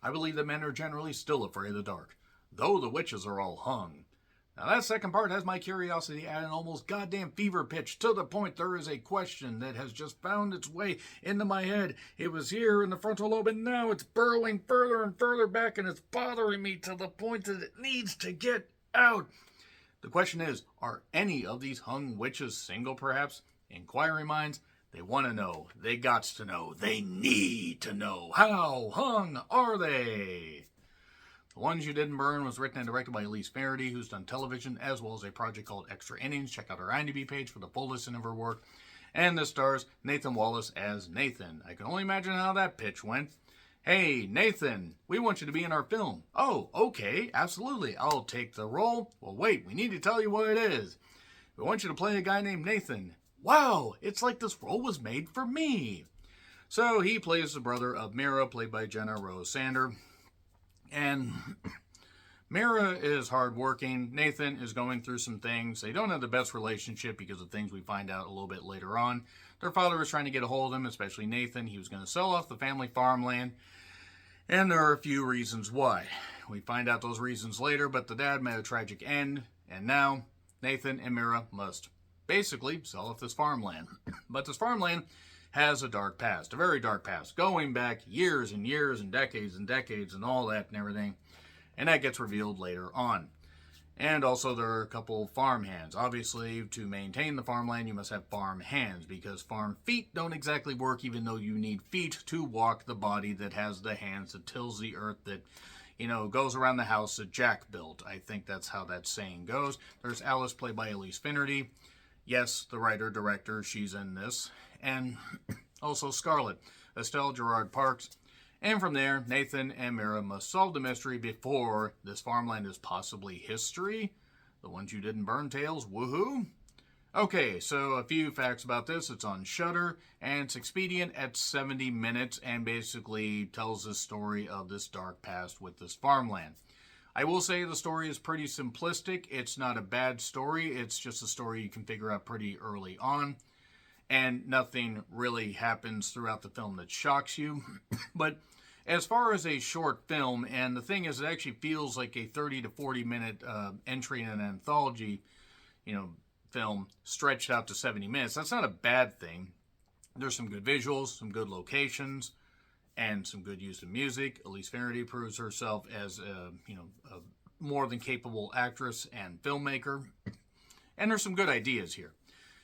I believe that men are generally still afraid of the dark, though the witches are all hung. Now that second part has my curiosity at an almost goddamn fever pitch, to the point there is a question that has just found its way into my head. It was here in the frontal lobe, and now it's burrowing further and further back, and it's bothering me to the point that it needs to get out. The question is, are any of these hung witches single, perhaps? Inquiring minds, they want to know. They gots to know. They need to know. How hung are they? The Ones You Didn't Burn was written and directed by Elise Faraday, who's done television, as well as a project called Extra Innings. Check out her IMDb page for the full list of her work. And this stars Nathan Wallace as Nathan. I can only imagine how that pitch went. Hey, Nathan, we want you to be in our film. Oh, okay, absolutely. I'll take the role. Well, wait, we need to tell you what it is. We want you to play a guy named Nathan. Wow, it's like this role was made for me. So he plays the brother of Mira, played by Jenna Rose Sander. And Mira is hardworking. Nathan is going through some things. They don't have the best relationship because of things we find out a little bit later on. Their father was trying to get a hold of him, especially Nathan. He was going to sell off the family farmland. And there are a few reasons why. We find out those reasons later, but the dad met a tragic end. And now Nathan and Mira must basically sell off this farmland. But this farmland has a dark past, a very dark past, going back years and years and decades and all that and everything. And that gets revealed later on. And also there are a couple farmhands. Obviously, to maintain the farmland, you must have farm hands, because farm feet don't exactly work, even though you need feet to walk the body that has the hands that tills the earth, that, goes around the house that Jack built. I think that's how that saying goes. There's Alice, played by Elise Finnerty. Yes, the writer-director, she's in this. And also Scarlett, Estelle Gerard Parks. And from there, Nathan and Mira must solve the mystery before this farmland is possibly history. The Ones You Didn't Burn tales, woohoo! Okay, so a few facts about this. It's on Shudder, and it's expedient at 70 minutes, and basically tells the story of this dark past with this farmland. I will say the story is pretty simplistic. It's not a bad story. It's just a story you can figure out pretty early on. And nothing really happens throughout the film that shocks you. But as far as a short film, and the thing is, it actually feels like a 30 to 40 minute entry in an anthology, film stretched out to 70 minutes. That's not a bad thing. There's some good visuals, some good locations, and some good use of music. Elise Faraday proves herself as a more than capable actress and filmmaker. And there's some good ideas here.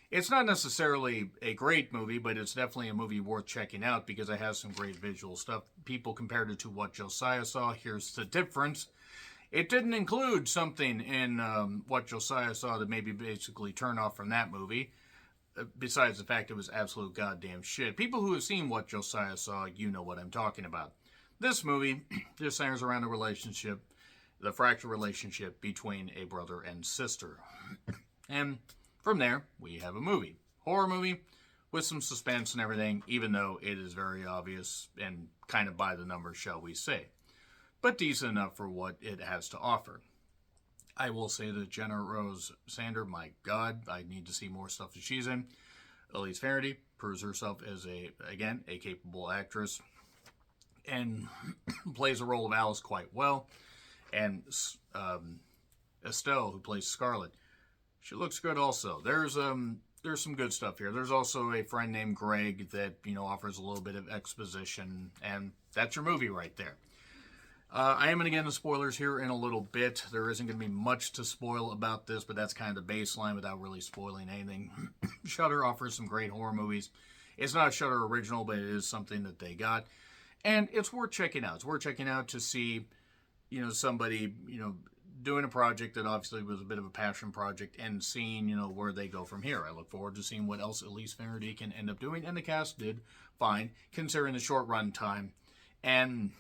It's not necessarily a great movie, but it's definitely a movie worth checking out because it has some great visual stuff. People compared it to what Josiah saw. Here's the difference. It didn't include something in what Josiah saw that maybe basically turn off from that movie, besides the fact it was absolute goddamn shit. People who have seen what Josiah saw, you know what I'm talking about. This movie just centers around a relationship, the fractured relationship between a brother and sister. And from there, we have a movie. Horror movie with some suspense and everything, even though it is very obvious and kind of by the numbers, shall we say. But decent enough for what it has to offer. I will say that Jenna Rose Sander, my God, I need to see more stuff that she's in. Elise Faraday proves herself as a capable actress and plays the role of Alice quite well. And Estelle, who plays Scarlett, she looks good also. There's some good stuff here. There's also a friend named Greg that, offers a little bit of exposition, and that's your movie right there. I am going to get into spoilers here in a little bit. There isn't going to be much to spoil about this, but that's kind of the baseline without really spoiling anything. Shudder offers some great horror movies. It's not a Shudder original, but it is something that they got. And it's worth checking out. It's worth checking out to see, somebody, doing a project that obviously was a bit of a passion project and seeing, where they go from here. I look forward to seeing what else Elise Faraday can end up doing. And the cast did fine, considering the short run time. And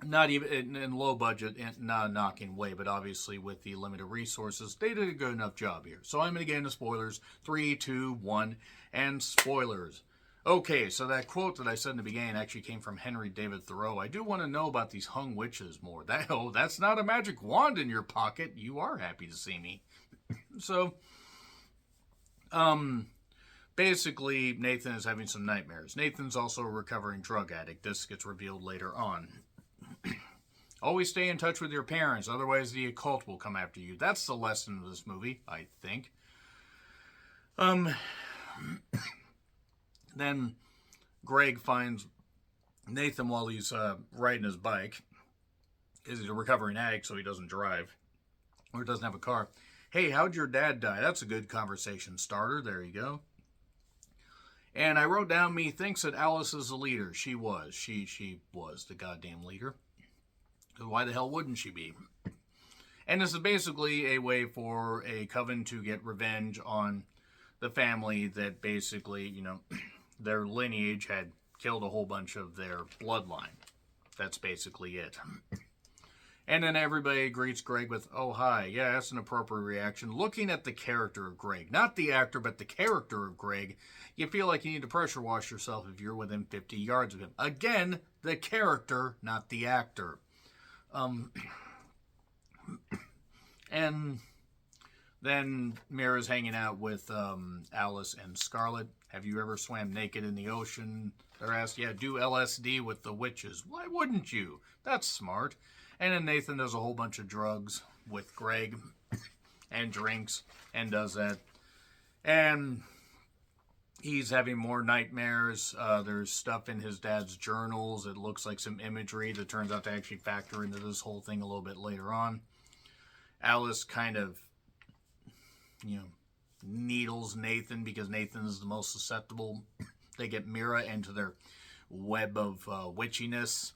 not even in low budget, and not a knocking way, but obviously with the limited resources, they did a good enough job here. So I'm going to get into spoilers. 3, 2, 1, and spoilers. Okay, so that quote that I said in the beginning actually came from Henry David Thoreau. I do want to know about these hung witches more. That's not a magic wand in your pocket. You are happy to see me. So, basically, Nathan is having some nightmares. Nathan's also a recovering drug addict. This gets revealed later on. Always stay in touch with your parents, otherwise the occult will come after you. That's the lesson of this movie, I think. Then Greg finds Nathan while he's riding his bike, because he's a recovering addict, so he doesn't drive, or doesn't have a car. Hey, how'd your dad die? That's a good conversation starter. There you go. And I wrote down, me thinks that Alice is the leader. She was. She was the goddamn leader. Why the hell wouldn't she be? And this is basically a way for a coven to get revenge on the family that basically, you know, their lineage had killed a whole bunch of their bloodline. That's basically it. And then everybody greets Greg with, oh, hi. Yeah, that's an appropriate reaction. Looking at the character of Greg, not the actor, but the character of Greg, you feel like you need to pressure wash yourself if you're within 50 yards of him. Again, the character, not the actor. And then Mira's hanging out with Alice and Scarlett. Have you ever swam naked in the ocean? They're asked, yeah, do LSD with the witches. Why wouldn't you? That's smart. And then Nathan does a whole bunch of drugs with Greg and drinks and does that. And he's having more nightmares. There's stuff in his dad's journals. It looks like some imagery that turns out to actually factor into this whole thing a little bit later on. Alice kind of, you know, needles Nathan because Nathan is the most susceptible. They get Mira into their web of witchiness.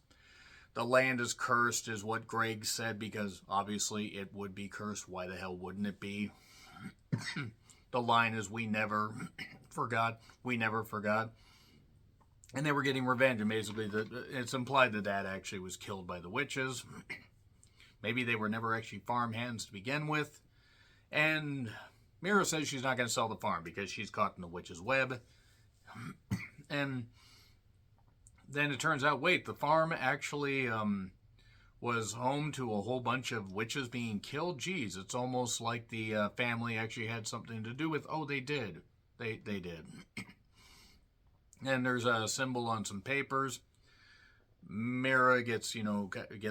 The land is cursed, is what Greg said, because obviously it would be cursed. Why the hell wouldn't it be? The line is, we never forgot. We never forgot. And they were getting revenge, and basically it's implied that Dad actually was killed by the witches. Maybe they were never actually farmhands to begin with. And Mira says she's not going to sell the farm because she's caught in the witch's web. And then it turns out, wait, the farm actually was home to a whole bunch of witches being killed. Geez, it's almost like the family actually had something to do with. Oh, they did. They did. And there's a symbol on some papers. Mira gets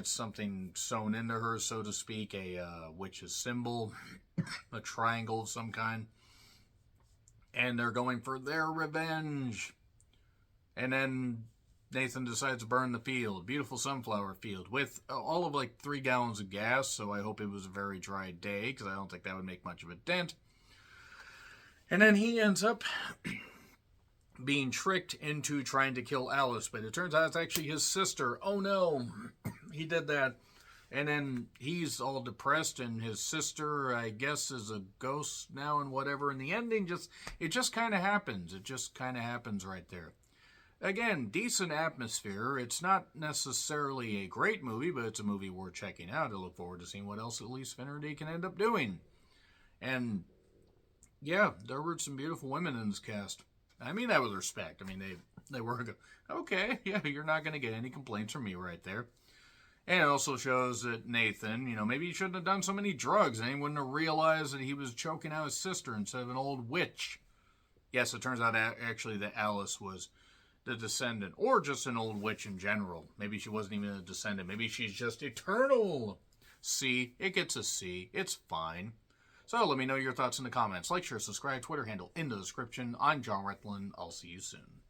something sewn into her, so to speak, a witch's symbol, a triangle of some kind. And they're going for their revenge. And then Nathan decides to burn the field, beautiful sunflower field, with all of like 3 gallons of gas, so I hope it was a very dry day, because I don't think that would make much of a dent. And then he ends up being tricked into trying to kill Alice, but it turns out it's actually his sister. Oh no, he did that. And then he's all depressed, and his sister, I guess, is a ghost now and whatever. And the ending it just kind of happens. It just kind of happens right there. Again, decent atmosphere. It's not necessarily a great movie, but it's a movie worth checking out. I look forward to seeing what else Elise Finnerty can end up doing. And yeah, there were some beautiful women in this cast. I mean that with respect. I mean, they were okay. Yeah, you're not going to get any complaints from me right there. And it also shows that Nathan, maybe he shouldn't have done so many drugs, and he wouldn't have realized that he was choking out his sister instead of an old witch. Yes, it turns out actually that Alice was the descendant, or just an old witch in general. Maybe she wasn't even a descendant. Maybe she's just eternal. C. It gets a C. It's fine. So let me know your thoughts in the comments. Like, share, subscribe, Twitter handle in the description. I'm John Rethlin. I'll see you soon.